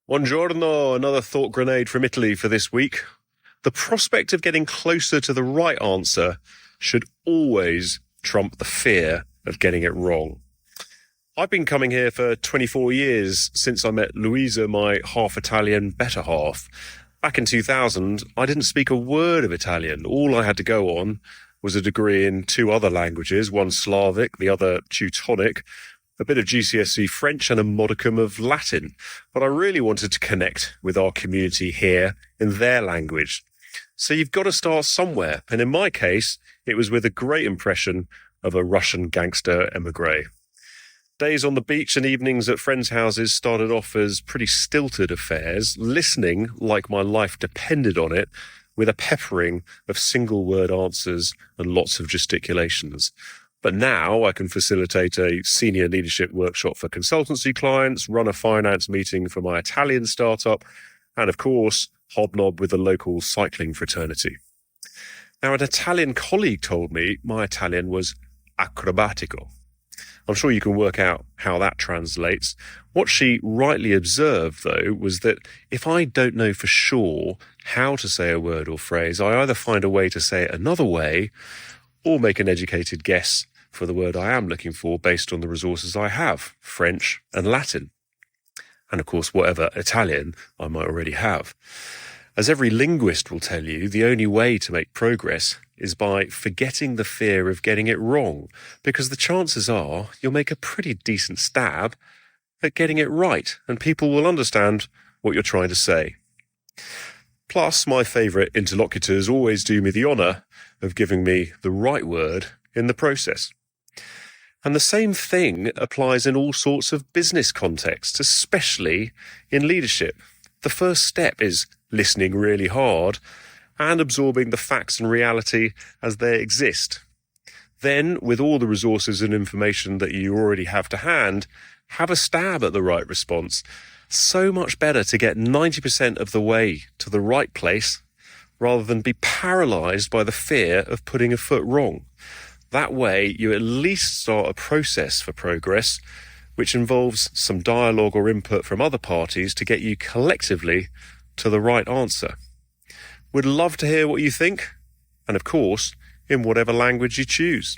Buongiorno, another thought grenade from Italy for this week. The prospect of getting closer to the right answer should always trump the fear of getting it wrong. I've been coming here for 24 years since I met Louisa, my half-Italian better half. Back in 2000, I didn't speak a word of Italian. All I had to go on was a degree in two other languages, one Slavic, the other Teutonic, a bit of GCSE French and a modicum of Latin. But I really wanted to connect with our community here in their language. So you've got to start somewhere. And in my case, it was with a great impression of a Russian gangster emigre. Days on the beach and evenings at friends' houses started off as pretty stilted affairs, listening like my life depended on it, with a peppering of single-word answers and lots of gesticulations. But now I can facilitate a senior leadership workshop for consultancy clients, run a finance meeting for my Italian startup, and of course, hobnob with the local cycling fraternity. Now, an Italian colleague told me my Italian was acrobatico. I'm sure you can work out how that translates. What she rightly observed, though, was that if I don't know for sure how to say a word or phrase, I either find a way to say it another way or make an educated guess for the word I am looking for based on the resources I have, French and Latin. And of course, whatever Italian I might already have. As every linguist will tell you, the only way to make progress is by forgetting the fear of getting it wrong, because the chances are you'll make a pretty decent stab at getting it right, and people will understand what you're trying to say. Plus, my favourite interlocutors always do me the honour of giving me the right word in the process. And the same thing applies in all sorts of business contexts, especially in leadership. The first step is listening really hard and absorbing the facts and reality as they exist. Then, with all the resources and information that you already have to hand, have a stab at the right response. So much better to get 90% of the way to the right place rather than be paralysed by the fear of putting a foot wrong. That way, you at least start a process for progress, which involves some dialogue or input from other parties to get you collectively to the right answer. Would love to hear what you think, and of course, in whatever language you choose.